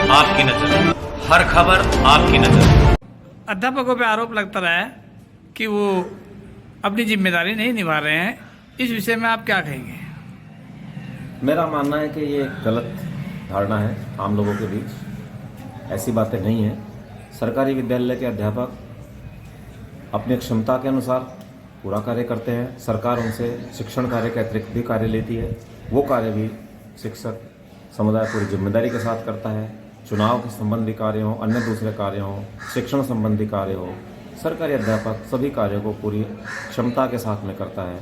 आपकी नजर, हर खबर आपकी नजर। अध्यापकों पे आरोप लगता रहा है कि वो अपनी जिम्मेदारी नहीं निभा रहे हैं। इस विषय में आप क्या कहेंगे? मेरा मानना है कि ये एक गलत धारणा है आम लोगों के बीच। ऐसी बातें नहीं हैं। सरकारी विद्यालय के अध्यापक अपनी क्षमता के अनुसार पूरा कार्य करते हैं। सरकार उनसे शिक्षण कार्य के अतिरिक्त भी कार्य लेती है। वो कार्य भी शिक्षक समुदाय पूरी जिम्मेदारी के साथ करता है। चुनाव के संबंधी कार्य हो, अन्य दूसरे कार्य हो, शिक्षण संबंधी कार्य हो, सरकारी अध्यापक सभी कार्यों को पूरी क्षमता के साथ में करता है।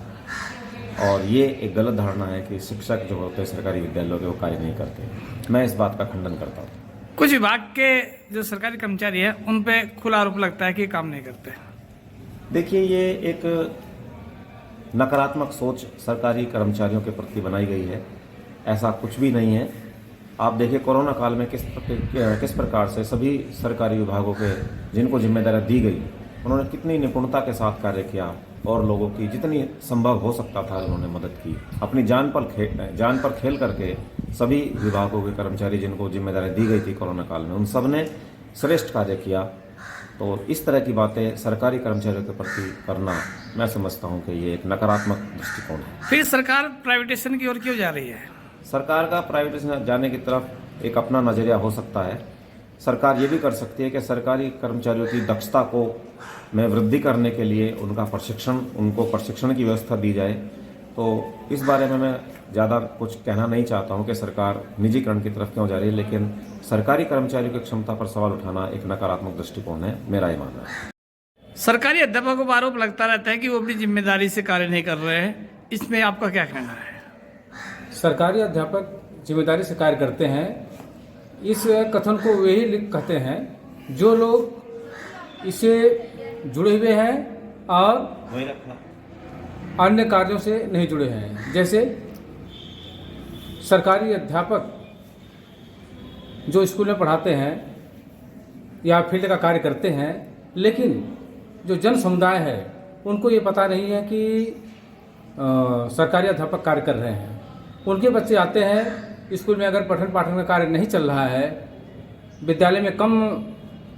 और ये एक गलत धारणा है कि शिक्षक जो होते हैं सरकारी विद्यालयों के वो कार्य नहीं करते। मैं इस बात का खंडन करता हूँ। कुछ विभाग के जो सरकारी कर्मचारी है उन पे खुला आरोप लगता है कि काम नहीं करते। देखिए, ये एक नकारात्मक सोच सरकारी कर्मचारियों के प्रति बनाई गई है। ऐसा कुछ भी नहीं है। आप देखिए, कोरोना काल में किस प्रकार से सभी सरकारी विभागों के जिनको जिम्मेदारी दी गई उन्होंने कितनी निपुणता के साथ कार्य किया और लोगों की जितनी संभव हो सकता था उन्होंने मदद की। अपनी जान पर खेल करके सभी विभागों के कर्मचारी जिनको जिम्मेदारी दी गई थी कोरोना काल में उन सब ने श्रेष्ठ कार्य किया। तो इस तरह की बातें सरकारी कर्मचारियों के प्रति करना मैं समझता हूं कि ये एक नकारात्मक दृष्टिकोण है। फिर सरकार प्राइवेटाइजेशन की ओर क्यों जा रही है? सरकार का प्राइवेटाइजेशन जाने की तरफ एक अपना नजरिया हो सकता है। सरकार ये भी कर सकती है कि सरकारी कर्मचारियों की दक्षता को में वृद्धि करने के लिए उनको प्रशिक्षण की व्यवस्था दी जाए। तो इस बारे में मैं ज़्यादा कुछ कहना नहीं चाहता हूं कि सरकार निजीकरण की तरफ क्यों जा रही है, लेकिन सरकारी कर्मचारियों की क्षमता पर सवाल उठाना एक नकारात्मक दृष्टिकोण है, मेरा ये मानना है। सरकारी अध्यापकों पर आरोप लगता रहता है कि वो अपनी जिम्मेदारी से कार्य नहीं कर रहे हैं। इसमें आपका क्या कहना है? सरकारी अध्यापक जिम्मेदारी से कार्य करते हैं, इस कथन को वही कहते हैं जो लोग इससे जुड़े हुए हैं और अन्य कार्यों से नहीं जुड़े हैं। जैसे सरकारी अध्यापक जो स्कूल में पढ़ाते हैं या फील्ड का कार्य करते हैं, लेकिन जो जन समुदाय है उनको ये पता नहीं है कि सरकारी अध्यापक कार्य कर रहे हैं। उनके बच्चे आते हैं स्कूल में, अगर पठन पाठन का कार्य नहीं चल रहा है, विद्यालय में कम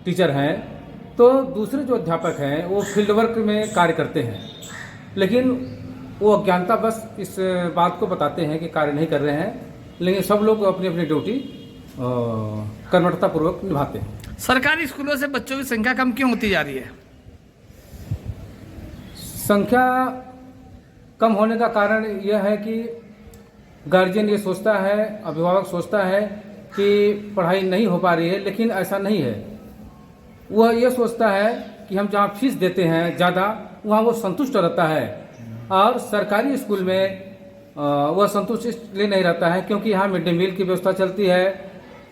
टीचर हैं, तो दूसरे जो अध्यापक हैं वो फील्ड वर्क में कार्य करते हैं, लेकिन वो अज्ञानता बस इस बात को बताते हैं कि कार्य नहीं कर रहे हैं, लेकिन सब लोग अपनी अपनी ड्यूटी कर्मठतापूर्वक निभाते हैं। सरकारी स्कूलों से बच्चों की संख्या कम क्यों होती जा रही है? संख्या कम होने का कारण यह है कि गार्जियन ये सोचता है, अभिभावक सोचता है कि पढ़ाई नहीं हो पा रही है, लेकिन ऐसा नहीं है। वह ये सोचता है कि हम जहाँ फीस देते हैं ज़्यादा वहाँ वो संतुष्ट रहता है, और सरकारी स्कूल में वह संतुष्ट इसलिए नहीं रहता है क्योंकि यहाँ मिड डे मील की व्यवस्था चलती है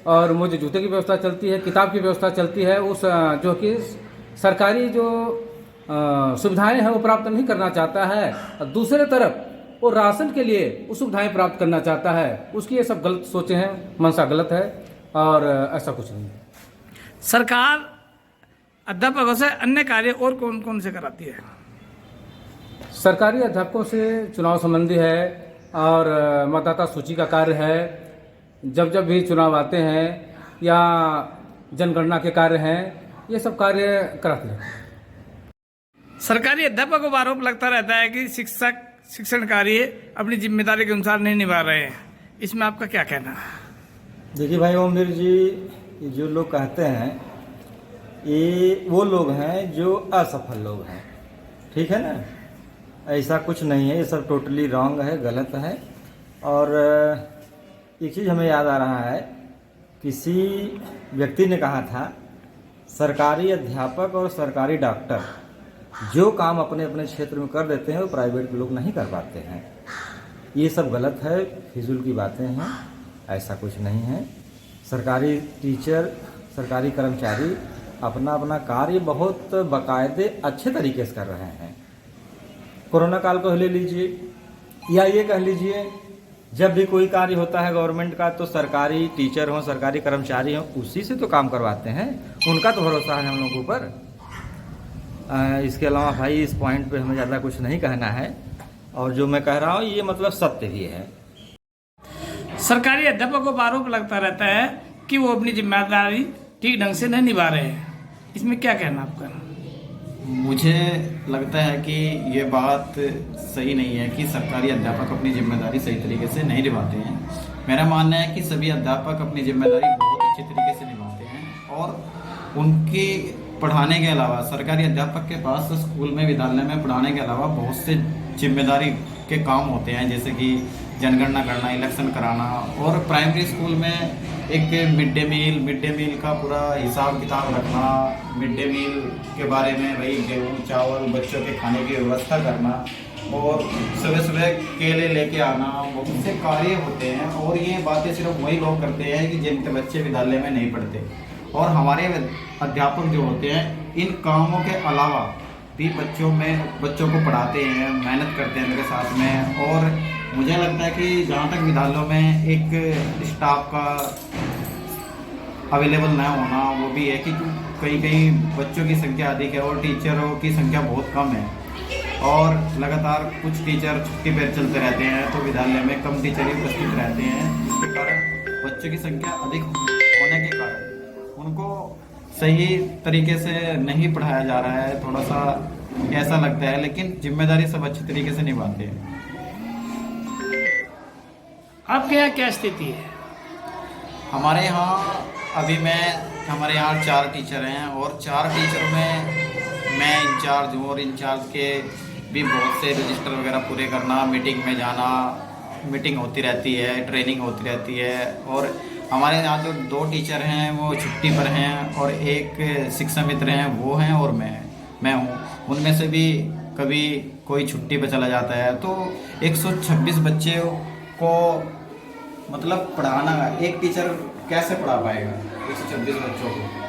और मुझे जूते की व्यवस्था चलती है, किताब की व्यवस्था चलती है। उस जो कि सरकारी जो सुविधाएं हैं वो प्राप्त नहीं करना चाहता है, और दूसरे तरफ वो राशन के लिए वो सुविधाएं प्राप्त करना चाहता है। उसकी ये सब गलत सोचे हैं, मंशा गलत है और ऐसा कुछ नहीं है। सरकार अध्यापकों से अन्य कार्य और कौन कौन से कराती है? सरकारी अध्यापकों से चुनाव संबंधी है और मतदाता सूची का कार्य है। जब जब भी चुनाव आते हैं या जनगणना के कार्य हैं, ये सब कार्य कराते हैं। सरकारी अध्यापकों पर आरोप लगता रहता है कि शिक्षक शिक्षण कार्य अपनी जिम्मेदारी के अनुसार नहीं निभा रहे हैं। इसमें आपका क्या कहना है? देखिए भाई ओमवीर जी, जो लोग कहते हैं ये वो लोग हैं जो असफल लोग हैं, ठीक है ना। ऐसा कुछ नहीं है, ये सब टोटली रॉन्ग है, गलत है। और एक चीज़ हमें याद आ रहा है, किसी व्यक्ति ने कहा था सरकारी अध्यापक और सरकारी डॉक्टर जो काम अपने अपने क्षेत्र में कर देते हैं वो प्राइवेट के लोग नहीं कर पाते हैं। ये सब गलत है, फिजूल की बातें हैं, ऐसा कुछ नहीं है। सरकारी टीचर, सरकारी कर्मचारी अपना अपना कार्य बहुत बाकायदे अच्छे तरीके से कर रहे हैं। कोरोना काल को ले लीजिए या ये कह लीजिए, जब भी कोई कार्य होता है गवर्नमेंट का तो सरकारी टीचर हों, सरकारी कर्मचारी हों, उसी से तो काम करवाते हैं, उनका तो भरोसा है हम लोगों पर। इसके अलावा भाई इस पॉइंट पे हमें ज़्यादा कुछ नहीं कहना है, और जो मैं कह रहा हूँ ये मतलब सत्य ही है। सरकारी अध्यापकों पर आरोप लगता रहता है कि वो अपनी जिम्मेदारी ठीक ढंग से नहीं निभा रहे हैं। इसमें क्या कहना आपका? मुझे लगता है कि ये बात सही नहीं है कि सरकारी अध्यापक अपनी जिम्मेदारी सही तरीके से नहीं निभाते हैं। मेरा मानना है कि सभी अध्यापक अपनी जिम्मेदारी बहुत अच्छे तरीके से निभाते हैं और उनके पढ़ाने के अलावा सरकारी अध्यापक के पास स्कूल में विद्यालय में पढ़ाने के अलावा बहुत से जिम्मेदारी के काम होते हैं, जैसे कि जनगणना करना, इलेक्शन कराना, और प्राइमरी स्कूल में एक मिड डे मील का पूरा हिसाब किताब रखना, मिड डे मील के बारे में वही गेहूँ चावल बच्चों के खाने की व्यवस्था करना और सुबह सुबह केले लेके आना, बहुत से कार्य होते हैं। और ये बातें सिर्फ वही लोग करते हैं कि जिनके बच्चे विद्यालय में नहीं पढ़ते। और हमारे अध्यापक जो होते हैं इन कामों के अलावा भी बच्चों को पढ़ाते हैं, मेहनत करते हैं मेरे साथ में। और मुझे लगता है कि जहाँ तक विद्यालयों में एक स्टाफ का अवेलेबल ना होना, वो भी है कि कई बच्चों की संख्या अधिक है और टीचरों की संख्या बहुत कम है और लगातार कुछ टीचर छुट्टी पर चलते रहते हैं, तो विद्यालय में कम टीचर ही उपस्थित रहते हैं, जिसके कारण बच्चों की संख्या अधिक होने के कारण उनको सही तरीके से नहीं पढ़ाया जा रहा है। थोड़ा सा ऐसा लगता है, लेकिन जिम्मेदारी सब अच्छी तरीके से निभाते हैं। आपके यहाँ क्या स्थिति है? हमारे यहाँ हमारे यहाँ 4 टीचर हैं और 4 टीचरों में मैं इंचार्ज हूँ और इंचार्ज के भी बहुत से रजिस्टर वगैरह पूरे करना, मीटिंग में जाना, मीटिंग होती रहती है, ट्रेनिंग होती रहती है। और हमारे यहाँ जो 2 टीचर हैं वो छुट्टी पर हैं और एक शिक्षा मित्र हैं, वो हैं और मैं हूँ। उनमें से भी कभी कोई छुट्टी पर चला जाता है, तो 126 बच्चे को मतलब पढ़ाना, एक टीचर कैसे पढ़ा पाएगा 126 बच्चों को?